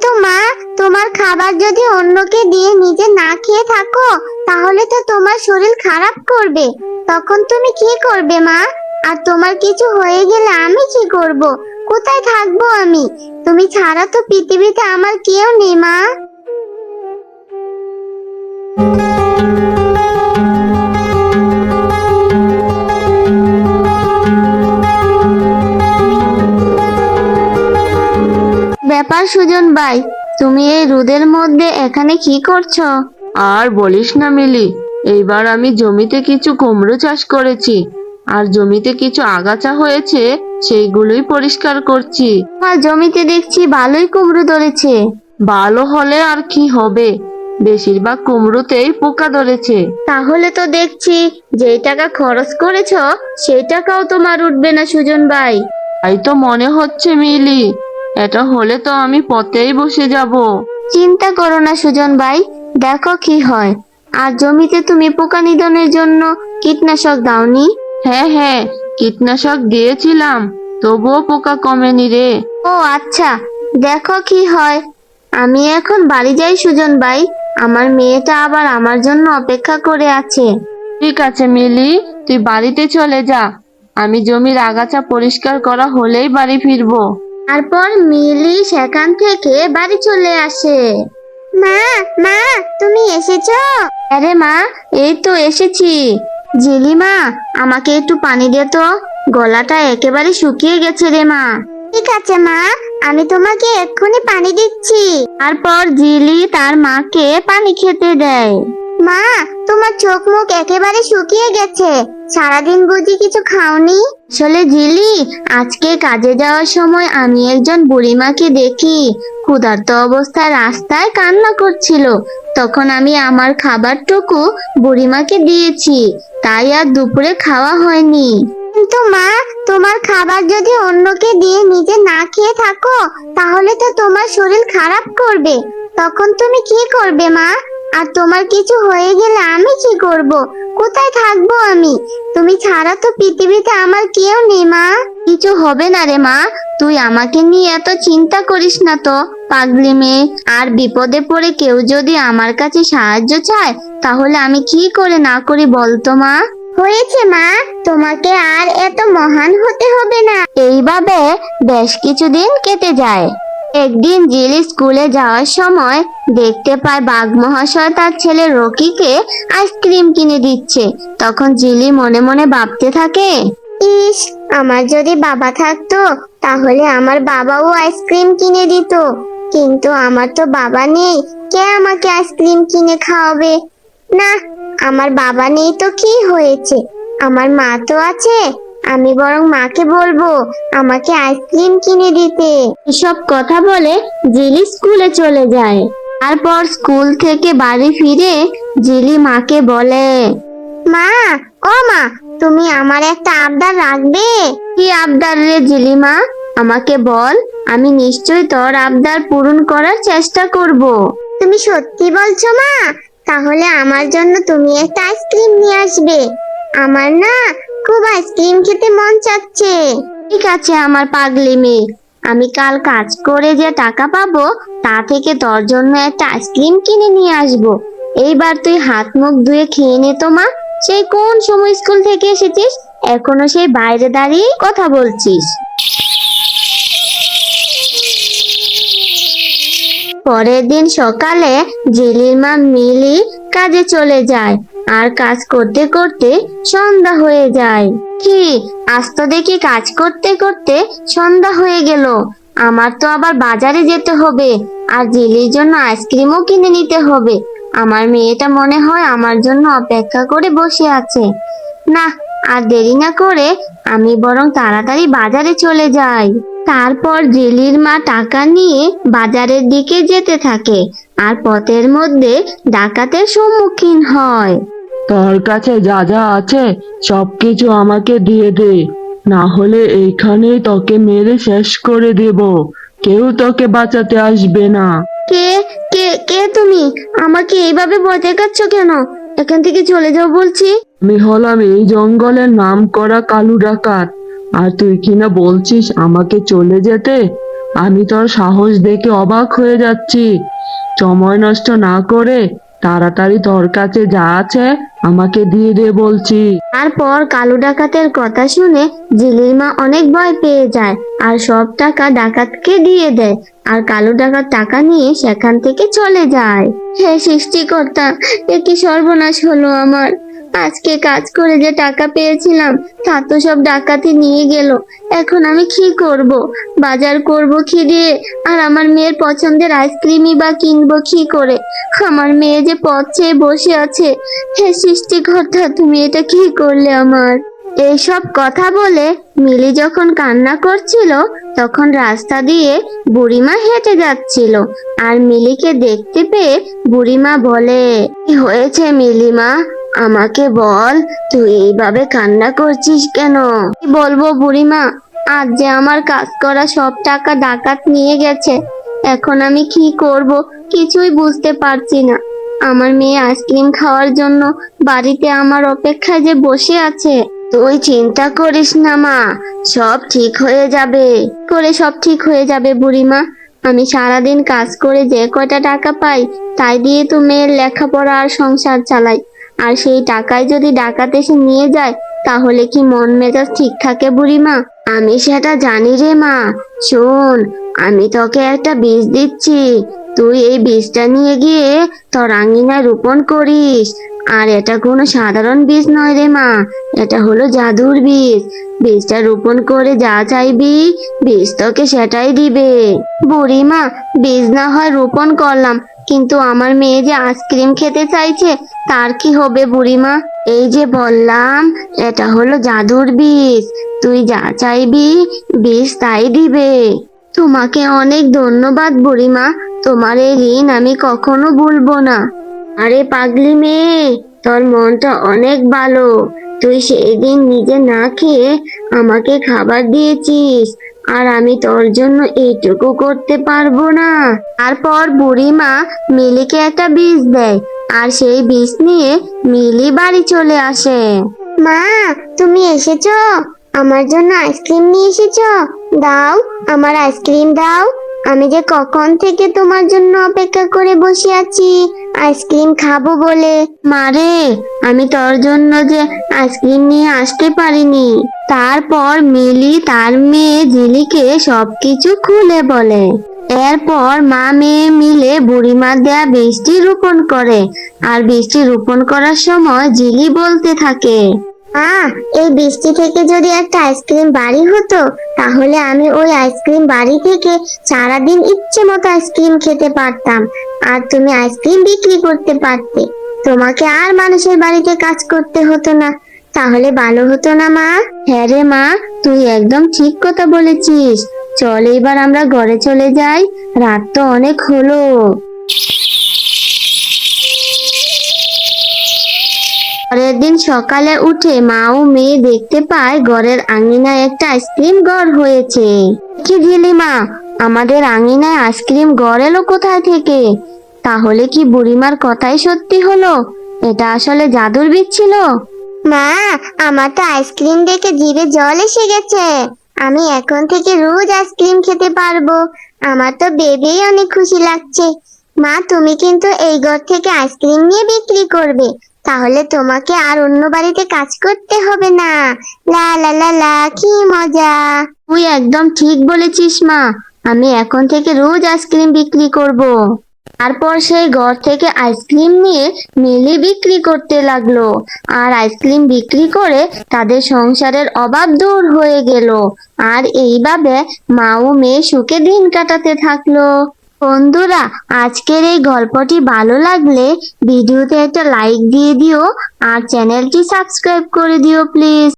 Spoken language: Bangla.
কিন্তু মা, তোমার খাবার যদি অন্যকে দিয়ে নিজে না খেয়ে থাকো তাহলে তো তোমার শরীর খারাপ করবে। তখন তুমি কি করবে মা? আর তোমার কিছু হয়ে গেলে আমি কি করব? কোথায় থাকবো আমি? তুমি ছাড়া তো পৃথিবীতে আমার কেউ নেই মা। ব্যাপার সুজন ভাই, তুমি এই রোদের মধ্যে এখানে কি করছো? আর বলিস না মিলি, এইবার আমি জমিতে কিছু কুমড়ো চাষ করেছি, আর জমিতে কিছু আগাছা হয়েছে, সেইগুলোই পরিষ্কার করছি। আমার জমিতে দেখছি ভালোই কুমড়ো ধরেছে। ভালো হলে আর কি হবে, বেশিরভাগ কুমড়োতেই পোকা ধরেছে। তাহলে তো দেখছি যেই টাকা খরচ করেছো সেই টাকাও তোমার উঠবে না সুজন ভাই। তাই তো মনে হচ্ছে মিলি, এটা হলে তো আমি পথেই বসে যাব। চিন্তা করো না সুজন ভাই, দেখো কি হয়। আর জমিতে তুমি পোকা নিধনের জন্য কীটনাশক দাওনি? হ্যাঁ হ্যাঁ, কীটনাশক দিয়েছিলাম, তবুও পোকা কমেনি রে। ও আচ্ছা, দেখো কি হয়। আমি এখন বাড়ি যাই সুজন ভাই, আমার মেয়েটা আবার আমার জন্য অপেক্ষা করে আছে। ঠিক আছে মিলি, তুই বাড়িতে চলে যা, আমি জমির আগাছা পরিষ্কার করা হলেই বাড়ি ফিরবো। তারপর মিলি সেখান থেকে বাড়ি চলে আসে। মা, মা, তুমি এসেছো? আরে মা, এই তো এসেছি। জিলি মা, আমাকে একটু পানি দে তো, গলাটা একেবারে শুকিয়ে গেছে রে মা। ঠিক আছে মা, আমি তোমাকে এক্ষুনি পানি দিচ্ছি। তারপর জিলি তার মাকে পানি খেতে দেয়। মা, তোমার চোখ মুখ একেবারে শুকিয়ে গেছে, সারাদিন বুঝি কিছু খাওনি? আসলে জিলি, আজকে কাজে যাওয়ার সময় আমি একজন বুড়িমাকে দেখি ক্ষুধার্ত অবস্থায় রাস্তায় কান্না করছিল। তখন আমি আমার খাবারটুকু বুড়িমাকে দিয়েছি, তাই আর দুপুরে খাওয়া হয়নি। কিন্তু মা, তোমার খাবার যদি অন্যকে দিয়ে নিজে না খেয়ে থাকো তাহলে তো তোমার শরীর খারাপ করবে। তখন তুমি কি করবে মা? আর তোমার কিছু হয়ে গেলে আমি কি করব? কোথায় থাকবো আমি? তুমি ছাড়া তো পৃথিবীতে আমার কেউ নেই মা। কিছু হবে না রে মা, তুই আমাকে নিয়ে এত চিন্তা করিস না তো, পাগলি মেয়ে। আর বিপদে পড়ে কেউ যদি আমার কাছে সাহায্য চায় তাহলে আমি কি করে না করি বলতো মা? হয়েছে মা, তোমাকে আর এত মহান হতে হবে না। এইভাবে বেশ কিছুদিন কেটে যায়। একদিন জিলি স্কুলে যাওয়ার সময় দেখতে পায় বাঘ মহাশয় তার ছেলে রকিকে আইসক্রিম কিনে দিচ্ছে। তখন জিলি মনে মনে ভাবতে থাকে, ইস, আমার যদি বাবা থাকতো তাহলে আমার বাবাও আইসক্রিম কিনে দিত। কিন্তু আমার তো বাবা নেই, কে আমাকে আইসক্রিম কিনে খাওয়াবে? না, আমার বাবা নেই তো কি হয়েছে, আমার মা তো আছে। আমি বরং মাকে বলবো আমাকে আইসক্রিম কিনে দিতে। এসব কথা বলে জিলি স্কুলে চলে যায়। তারপর স্কুল থেকে বাড়ি ফিরে জিলি মাকে বলে, মা, ও মা, তুমি আমার একটা আবদার রাখবে? কি আবদার রে জিলি মা? আমাকে বল, আমি নিশ্চয়ই তোর আবদার পূরণ করার চেষ্টা করব। তুমি সত্যি বলছো মা? তাহলে আমার জন্য তুমি একটা আইসক্রিম নিয়ে আসবে। আমার না খুব আইসক্রিম খেতে মন চাচ্ছে। ঠিক আছে আমার পাগলি মেয়ে, আমি কাল কাজ করে যে টাকা পাবো তা থেকে তোর জন্য একটা আইসক্রিম কিনে নিয়ে আসবো। এইবার তুই হাত মুখ ধুয়ে খেয়ে নে তো মা। সেই কোন সময় স্কুল থেকে এসেছিস, এখনো সেই বাইরে দাঁড়িয়ে কথা বলছিস? পরের দিন সকালে জিলির মা মিলি কাজে চলে যায়। আর কাজ করতে করতে সন্ধ্যা হয়ে যায়। কি, আজ তো দেখি কাজ করতে করতে সন্ধ্যা হয়ে গেল। আমার তো আবার বাজারে যেতে হবে, আর জিলির জন্য আইসক্রিমও কিনে নিতে হবে। আমার মেয়েটা মনে হয় আমার জন্য অপেক্ষা করে বসে আছে। না, আর দেরি না করে আমি বরং তাড়াতাড়ি বাজারে চলে যাই। তারপর জেলির মা টাকা নিয়ে বাজারের দিকে যেতে থাকে, আর পথের মধ্যে ডাকাতের সম্মুখীন হয়। তোর কাছে যা যা আছে সবকিছু আমাকে দিয়ে দে, না হলে এইখানেই তোকে মেরে শেষ করে দেব, কেউ তোকে বাঁচাতে আসবে না। কে কে কে তুমি? আমাকে এইভাবে ভয় দেখাচ্ছ কেন? এখান থেকে চলে যাও বলছি। আমি হলাম এই জঙ্গলের নাম করা কালু ডাকাত, আর তুই কিনা বলছিস আমাকে চলে যেতে? আমি তোর সাহস দেখে অবাক হয়ে যাচ্ছি। সময় নষ্ট না করে তাড়াতাড়ি তোর কাছে যা আছে আমাকে দিয়ে দে বলছি। তারপর কালু ডাকাতের কথা শুনে জেলির মা অনেক ভয় পেয়ে যায় আর সব টাকা ডাকাতকে দিয়ে দেয়। আর কালু ডাকাত টাকা নিয়ে সেখান থেকে চলে যায়। হে সৃষ্টিকর্তা, এ কি সর্বনাশ হলো আমার! আজকে কাজ করে যে টাকা পেয়েছিলাম তা তো সব ডাকাতি নিয়ে গেল। এখন আমি কি করব? বাজার করব কি দিয়ে? আর আমার মেয়ের পছন্দের আইসক্রিমই বা কিনবো কি করে? আমার মেয়ে যে পথ চেয়ে বসে আছে। হে সৃষ্টিকর্তা, তুমি এটা কি করলে আমার! এইসব কথা বলে মিলি যখন কান্না করছিল তখন রাস্তা দিয়ে বুড়িমা হেঁটে যাচ্ছিল। আর মিলিকে দেখতে পেয়ে বুড়িমা বলে, কি হয়েছে মিলিমা? আমাকে বল, তুই এইভাবে কান্না করছিস কেন? কি বলবো বুড়িমা, আজ যে আমার কাজ করা সব টাকা ডাকাত নিয়ে গেছে। এখন আমি কি করব কিছুই বুঝতে পারছি না। আমার মেয়ে আইসক্রিম খাওয়ার জন্য বাড়িতে আমার অপেক্ষায় যে বসে আছে। তুই চিন্তা করিস না মা, সব ঠিক হয়ে যাবে। সব ঠিক হয়ে যাবে বুড়িমা। আমি সারাদিন কাজ করে যে কয়টা টাকা পাই তাই দিয়ে তো মেয়ের লেখাপড়া আর সংসার চালাই। আর সেই টাকায় যদি ডাকাত এসে নিয়ে যায় তাহলে কি মন মেজাজ ঠিক থাকে বুড়িমা? আমি সেটা জানি রে মা। শোন, আমি তোকে একটা বীজ দিচ্ছি। তুই এই বীজটা নিয়ে গিয়ে তোর আঙিনায় রোপণ করিস। আর এটা কোনো সাধারণ বীজ নয় রে মা, এটা হলো জাদুর বীজ। বীজটা রোপণ করে যা চাইবি বীজ তোকে সেটাই দিবে। বুড়িমা, বীজ না হয় রোপণ করলাম, কিন্তু আমার মেয়ে যে আইসক্রিম খেতে চাইছে তার কি হবে বুড়িমা? এই যে বললাম, এটা হলো জাদুর বীজ। তুই যা চাইবি বীজ তাই দিবে। তোমাকে অনেক ধন্যবাদ বুড়িমা, তোমার এই ঋণ আমি কখনো ভুলবো না। আরে পাগলি মেয়ে, তোর মনটা অনেক ভালো। তুই সেই দিন নিজে না খেয়ে আমাকে খাবার দিয়েছিস, আর আমি তোর জন্য এইটুকু করতে পারবো না? তারপর বুড়িমা মিলিকে একটা বীজ দেয় আর সেই বীজ নিয়ে মিলি বাড়ি চলে আসে। মা, তুমি এসেছো? আমার জন্য আইসক্রিম নিয়ে এসেছো? দাও, আমার আইসক্রিম দাও। আমি যে কখন থেকে তোমার জন্য অপেক্ষা করে বসে আছি আইসক্রিম খাবো বলে। মারে, আমি তোর জন্য যে আইসক্রিম নিয়ে আসতে পারিনি। তারপর মিলি তার মেয়ে জিলিকে সবকিছু খুলে বলে। এরপর মা মেয়ে মিলে বুড়িমা দেয়া বীজটি রোপণ করে। আর বীজটি রোপণ করার সময় জিলি বলতে থাকে, এই বৃষ্টি থেকে যদি একটা আইসক্রিম বাড়ি হতো তাহলে আমি ওই আইসক্রিম বাড়ি থেকে সারাদিন ইচ্ছে মতো আইসক্রিম খেতে পারতাম। আর তুমি আইসক্রিম বিক্রি করতে পারতে, তোমাকে আর মানুষের বাড়িতে কাজ করতে হতো না। তাহলে ভালো হতো না মা? হ্যাঁ রে মা, তুই একদম ঠিক কথা বলেছিস। চল এবার আমরা ঘরে চলে যাই, রাত তো অনেক হলো। পরের দিন সকালে উঠে মা ও মেয়ে দেখতে পায় ঘরের আঙিনায় একটা আইসক্রিম ঘর হয়েছে। কি দিলি মা, আমাদের আঙিনায় আইসক্রিম ঘর এলো কোথায় থেকে? তাহলে কি বুড়িমার কথাই সত্যি হলো? এটা আসলে জাদুর বীজ ছিল? মা, আমার তো আইসক্রিম দেখে জিভে জল এসে গেছে। আমি এখন থেকে রোজ আইসক্রিম খেতে পারবো। আমার তো ভেবেই অনেক খুশি লাগছে। মা, তুমি কিন্তু এই ঘর থেকে আইসক্রিম নিয়ে বিক্রি করবে, তাহলে তোমাকে আর অন্য বাড়িতে কাজ করতে হবে না। লা লা লা লা, কি মজা! তুই একদম ঠিক বলেছিস মা, আমি এখন থেকে রোজ আইসক্রিম বিক্রি করব। তারপর সেই ঘর থেকে আইসক্রিম নিয়ে মিলি বিক্রি করতে লাগলো। আর আইসক্রিম বিক্রি করে তাদের সংসারের অভাব দূর হয়ে গেল। আর এইভাবে মা ও মেয়ে সুখে দিন কাটাতে থাকলো। বন্ধুরা, আজকের এই গল্পটি ভালো লাগলে ভিডিওতে একটা লাইক দিয়ে দিও আর চ্যানেলটি সাবস্ক্রাইব করে দিও প্লিজ।